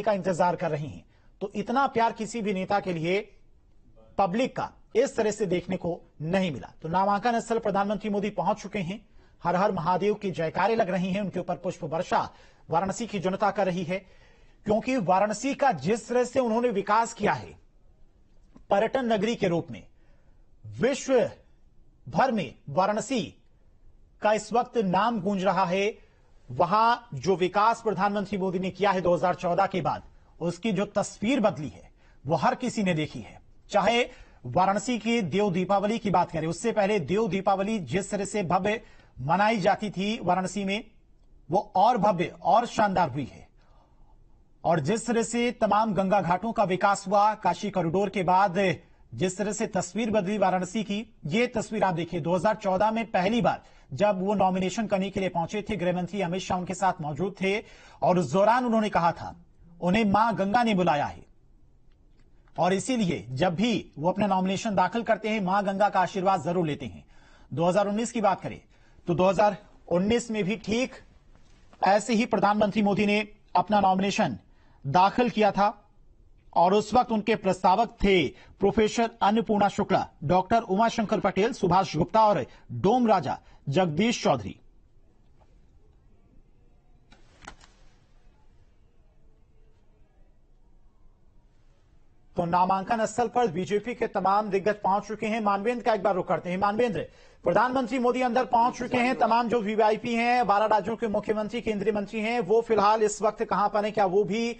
का इंतजार कर रही हैं। तो इतना प्यार किसी भी नेता के लिए पब्लिक का इस तरह से देखने को नहीं मिला। तो नामांकन स्थल प्रधानमंत्री मोदी पहुंच चुके हैं। हर हर महादेव की जयकारें लग रही हैं, उनके ऊपर पुष्प वर्षा वाराणसी की जनता कर रही है, क्योंकि वाराणसी का जिस तरह से उन्होंने विकास किया है पर्यटन नगरी के रूप में, विश्व भर में वाराणसी का इस वक्त नाम गूंज रहा है। वहां जो विकास प्रधानमंत्री मोदी ने किया है 2014 के बाद, उसकी जो तस्वीर बदली है वो हर किसी ने देखी है। चाहे वाराणसी की देव दीपावली की बात करें, उससे पहले देव दीपावली जिस तरह से भव्य मनाई जाती थी वाराणसी में, वो और भव्य और शानदार हुई है। और जिस तरह से तमाम गंगा घाटों का विकास हुआ काशी कॉरिडोर के बाद, जिस तरह से तस्वीर बदली वाराणसी की, ये तस्वीर आप देखिए। 2014 में पहली बार जब वो नॉमिनेशन करने के लिए पहुंचे थे, गृह मंत्री अमित शाह उनके साथ मौजूद थे और उस दौरान उन्होंने कहा था उन्हें मां गंगा ने बुलाया है, और इसीलिए जब भी वो अपना नॉमिनेशन दाखिल करते हैं मां गंगा का आशीर्वाद जरूर लेते हैं। 2019 की बात करें तो 2019 में भी ठीक ऐसे ही प्रधानमंत्री मोदी ने अपना नॉमिनेशन दाखिल किया था और उस वक्त उनके प्रस्तावक थे प्रोफेसर अन्नपूर्णा शुक्ला, डॉक्टर उमाशंकर पटेल, सुभाष गुप्ता और डोम राजा जगदीश चौधरी। तो नामांकन स्थल पर बीजेपी के तमाम दिग्गज पहुंच चुके हैं। मानवेंद्र का एक बार रुख करते हैं। मानवेंद्र, प्रधानमंत्री मोदी अंदर पहुंच चुके हैं, तमाम जो वीवीआईपी हैं, 12 राज्यों के मुख्यमंत्री, केंद्रीय मंत्री हैं, वो फिलहाल इस वक्त कहां पर हैं? क्या वो भी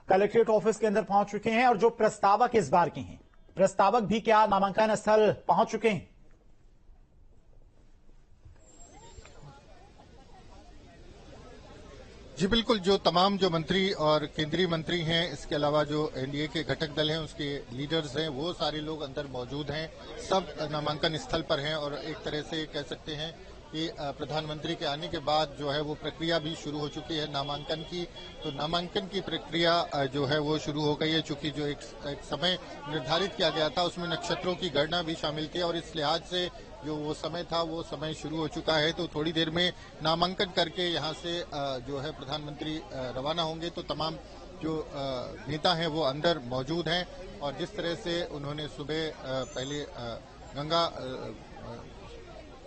कलेक्ट्रेट ऑफिस के अंदर पहुंच चुके हैं? और जो प्रस्तावक इस बार के हैं, प्रस्तावक भी क्या नामांकन स्थल पहुंच चुके हैं? जी बिल्कुल, जो तमाम जो मंत्री और केंद्रीय मंत्री हैं, इसके अलावा जो एनडीए के घटक दल हैं, उसके लीडर्स हैं, वो सारे लोग अंदर मौजूद हैं। सब नामांकन स्थल पर हैं और एक तरह से कह सकते हैं कि प्रधानमंत्री के आने के बाद जो है वो प्रक्रिया भी शुरू हो चुकी है नामांकन की। तो नामांकन की प्रक्रिया जो है वो शुरू हो गई है, चूंकि जो एक समय निर्धारित किया गया था उसमें नक्षत्रों की गणना भी शामिल थी और इस लिहाज से जो वो समय था वो समय शुरू हो चुका है। तो थोड़ी देर में नामांकन करके यहाँ से जो है प्रधानमंत्री रवाना होंगे। तो तमाम जो नेता हैं वो अंदर मौजूद हैं और जिस तरह से उन्होंने सुबह पहले गंगा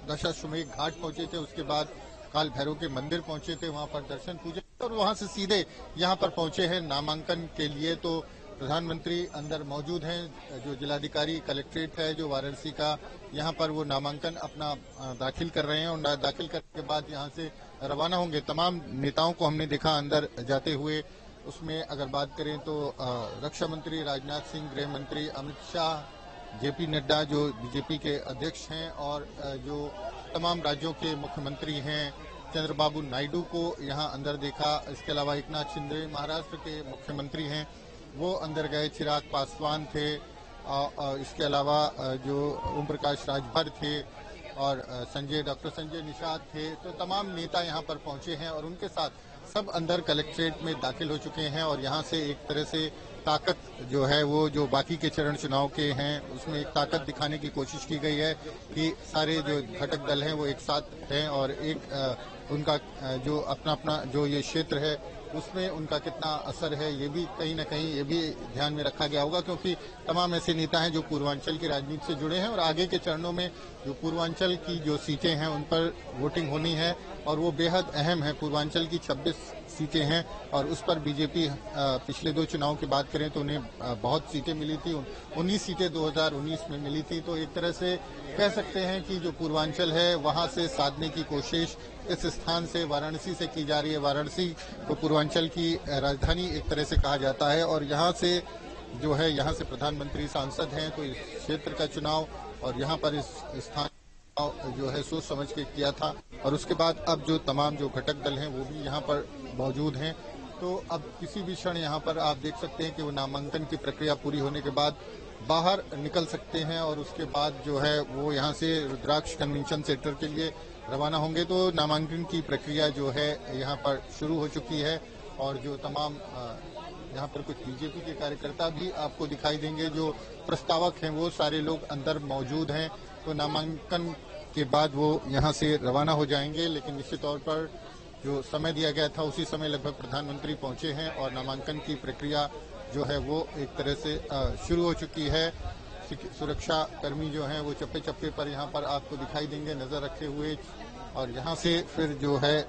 दशाश्वमेध घाट पहुंचे थे, उसके बाद काल भैरव के मंदिर पहुंचे थे, वहां पर दर्शन पूजन और वहां से सीधे यहाँ पर पहुंचे हैं नामांकन के लिए। तो प्रधानमंत्री अंदर मौजूद हैं, जो जिलाधिकारी कलेक्ट्रेट है जो वाराणसी का, यहाँ पर वो नामांकन अपना दाखिल कर रहे हैं और दाखिल करने के बाद यहाँ से रवाना होंगे। तमाम नेताओं को हमने देखा अंदर जाते हुए। उसमें अगर बात करें तो रक्षा मंत्री राजनाथ सिंह, गृह मंत्री अमित शाह, जेपी नड्डा जो बीजेपी के अध्यक्ष हैं और जो तमाम राज्यों के मुख्यमंत्री हैं, चंद्रबाबू नायडू को यहाँ अंदर देखा। इसके अलावा एकनाथ शिंदे महाराष्ट्र के मुख्यमंत्री हैं, वो अंदर गए। चिराग पासवान थे, इसके अलावा जो ओम प्रकाश राजभर थे और डॉक्टर संजय निषाद थे। तो तमाम नेता यहाँ पर पहुंचे हैं और उनके साथ सब अंदर कलेक्ट्रेट में दाखिल हो चुके हैं और यहाँ से एक तरह से ताकत जो है वो जो बाकी के चरण चुनाव के हैं उसमें एक ताकत दिखाने की कोशिश की गई है कि सारे जो घटक दल हैं वो एक साथ हैं और एक उनका जो अपना अपना जो ये क्षेत्र है उसमें उनका कितना असर है ये भी कहीं ना कहीं ये भी ध्यान में रखा गया होगा, क्योंकि तमाम ऐसे नेता हैं जो पूर्वांचल की राजनीति से जुड़े हैं और आगे के चरणों में जो पूर्वांचल की जो सीटें हैं उन पर वोटिंग होनी है और वो बेहद अहम है। पूर्वांचल की 26 सीटें हैं और उस पर बीजेपी पिछले 2 चुनाव की बात करें तो उन्हें बहुत सीटें मिली थी, 19 सीटें 2019 में मिली थी। तो एक तरह से कह सकते हैं कि जो पूर्वांचल है वहां से साधने की कोशिश इस स्थान से वाराणसी से की जा रही है। वाराणसी को पूर्वांचल की राजधानी एक तरह से कहा जाता है और यहाँ से जो है यहाँ से प्रधानमंत्री सांसद हैं, तो इस क्षेत्र का चुनाव और यहाँ पर इस स्थान जो है सोच समझ के किया था और उसके बाद अब जो तमाम जो घटक दल हैं वो भी यहाँ पर मौजूद हैं। तो अब किसी भी क्षण यहाँ पर आप देख सकते हैं कि वो नामांकन की प्रक्रिया पूरी होने के बाद बाहर निकल सकते हैं और उसके बाद जो है वो यहाँ से रुद्राक्ष कन्वेंशन सेंटर के लिए रवाना होंगे। तो नामांकन की प्रक्रिया जो है यहाँ पर शुरू हो चुकी है और जो तमाम यहाँ पर कुछ बीजेपी के कार्यकर्ता भी आपको दिखाई देंगे, जो प्रस्तावक हैं वो सारे लोग अंदर मौजूद हैं। तो नामांकन के बाद वो यहाँ से रवाना हो जाएंगे, लेकिन निश्चित तौर पर जो समय दिया गया था उसी समय लगभग प्रधानमंत्री पहुंचे हैं और नामांकन की प्रक्रिया जो है वो एक तरह से शुरू हो चुकी है। सुरक्षा कर्मी जो हैं वो चप्पे चप्पे पर यहाँ पर आपको दिखाई देंगे नजर रखे हुए, और यहाँ से फिर जो है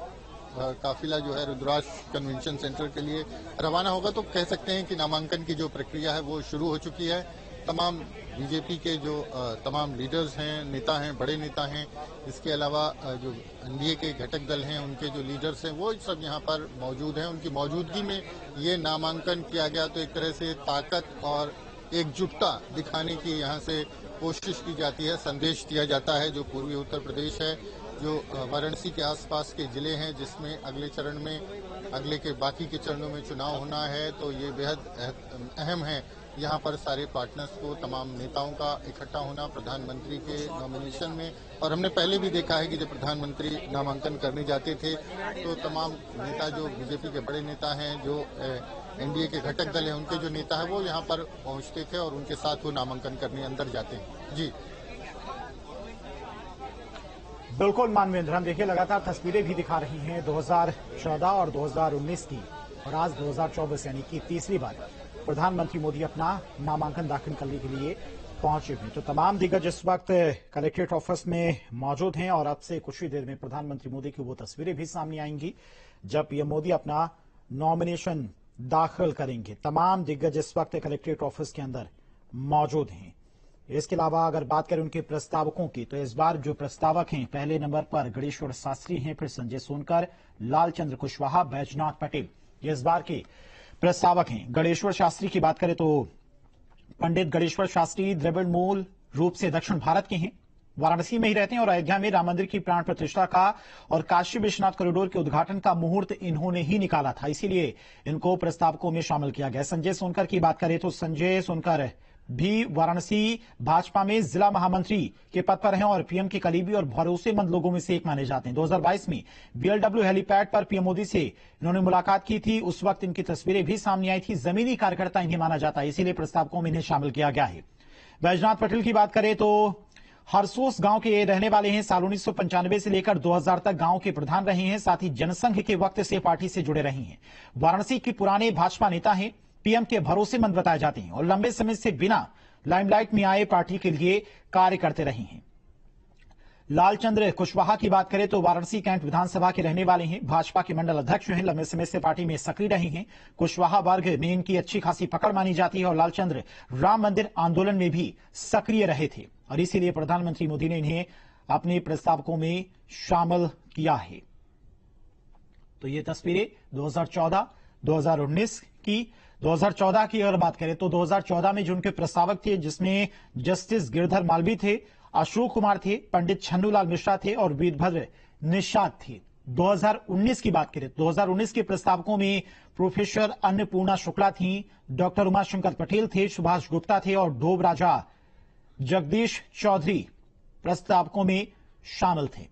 काफिला जो है रुद्राक्ष कन्वेंशन सेंटर के लिए रवाना होगा। तो कह सकते हैं कि नामांकन की जो प्रक्रिया है वो शुरू हो चुकी है। तमाम बीजेपी के जो तमाम लीडर्स हैं, नेता हैं, बड़े नेता हैं, इसके अलावा जो एनडीए के घटक दल हैं उनके जो लीडर्स हैं वो सब यहाँ पर मौजूद हैं। उनकी मौजूदगी में ये नामांकन किया गया, तो एक तरह से ताकत और एकजुटता दिखाने की यहाँ से कोशिश की जाती है, संदेश दिया जाता है। जो पूर्वी उत्तर प्रदेश है, जो वाराणसी के आसपास के जिले हैं जिसमें अगले चरण में अगले के बाकी के चरणों में चुनाव होना है, तो ये बेहद अहम है यहाँ पर सारे पार्टनर्स को, तमाम नेताओं का इकट्ठा होना प्रधानमंत्री के नॉमिनेशन में। और हमने पहले भी देखा है कि जब प्रधानमंत्री नामांकन करने जाते थे तो तमाम नेता जो बीजेपी के बड़े नेता हैं, जो एनडीए के घटक दल हैं, उनके जो नेता है वो यहाँ पर पहुंचते थे और उनके साथ वो नामांकन करने अंदर जाते हैं। जी बिल्कुल मानवेंद्र, हम देखिए लगातार तस्वीरें भी दिखा रही हैं 2014 और 2019 की, और आज 2024 यानी कि तीसरी बार प्रधानमंत्री मोदी अपना नामांकन दाखिल करने के लिए पहुंचे हुए। तो तमाम दिग्गज इस वक्त कलेक्ट्रेट ऑफिस में मौजूद हैं और अब से कुछ ही देर में प्रधानमंत्री मोदी की वो तस्वीरें भी सामने आएंगी जब पीएम मोदी अपना नॉमिनेशन दाखिल करेंगे। तमाम दिग्गज इस वक्त कलेक्ट्रेट ऑफिस के अंदर मौजूद हैं। इसके अलावा अगर बात करें उनके प्रस्तावकों की, तो इस बार जो प्रस्तावक हैं, पहले नंबर पर गणेश्वर शास्त्री हैं, फिर संजय सोनकर, लालचंद्र कुशवाहा, बैजनाथ पटेल, ये इस बार के प्रस्तावक हैं। गणेश्वर शास्त्री की बात करें तो पंडित गणेश्वर शास्त्री द्रविड़ मूल रूप से दक्षिण भारत के हैं, वाराणसी में ही रहते हैं और अयोध्या में राम मंदिर की प्राण प्रतिष्ठा का और काशी विश्वनाथ कॉरिडोर के उद्घाटन का मुहूर्त इन्होंने ही निकाला था, इसीलिए इनको प्रस्तावकों में शामिल किया गया। संजय सोनकर की बात करें तो संजय सोनकर भी वाराणसी भाजपा में जिला महामंत्री के पद पर हैं और पीएम के करीबी और भरोसेमंद लोगों में से एक माने जाते हैं। 2022 में बीएलडब्ल्यू हेलीपैड पर पीएम मोदी से इन्होंने मुलाकात की थी, उस वक्त इनकी तस्वीरें भी सामने आई थी। जमीनी कार्यकर्ता इन्हें माना जाता है, इसीलिए प्रस्तावकों में इन्हें शामिल किया गया है। बैजनाथ पटेल की बात करें तो हरसोस गांव के रहने वाले हैं, साल 1995 से लेकर 2000 तक गांव के प्रधान रहे हैं, साथ ही जनसंघ के वक्त से पार्टी से जुड़े रहे हैं। वाराणसी के पुराने भाजपा नेता हैं, पीएम के भरोसेमंद बताए जाते हैं और लंबे समय से बिना लाइमलाइट में आए पार्टी के लिए कार्य करते रहे हैं। लालचंद्र कुशवाहा की बात करें तो वाराणसी कैंट विधानसभा के रहने वाले हैं, भाजपा के मंडल अध्यक्ष हैं, लंबे समय से पार्टी में सक्रिय रहे हैं। कुशवाहा वर्ग में इनकी अच्छी खासी पकड़ मानी जाती है और लालचंद्र राम मंदिर आंदोलन में भी सक्रिय रहे थे और इसीलिए प्रधानमंत्री मोदी ने इन्हें अपने प्रस्तावकों में शामिल किया है। तो ये तस्वीरें 2014, 2019 की। 2014 की अगर बात करें तो 2014 में जो उनके प्रस्तावक थे, जिसमें जस्टिस गिरधर मालवी थे, अशोक कुमार थे, पंडित छन्नूलाल मिश्रा थे और वीरभद्र निषाद थे। 2019 की बात करें, 2019 के प्रस्तावकों में प्रोफेसर अन्नपूर्णा शुक्ला थी, डॉक्टर उमाशंकर पटेल थे, सुभाष गुप्ता थे और ढोब राजा जगदीश चौधरी प्रस्तावकों में शामिल थे।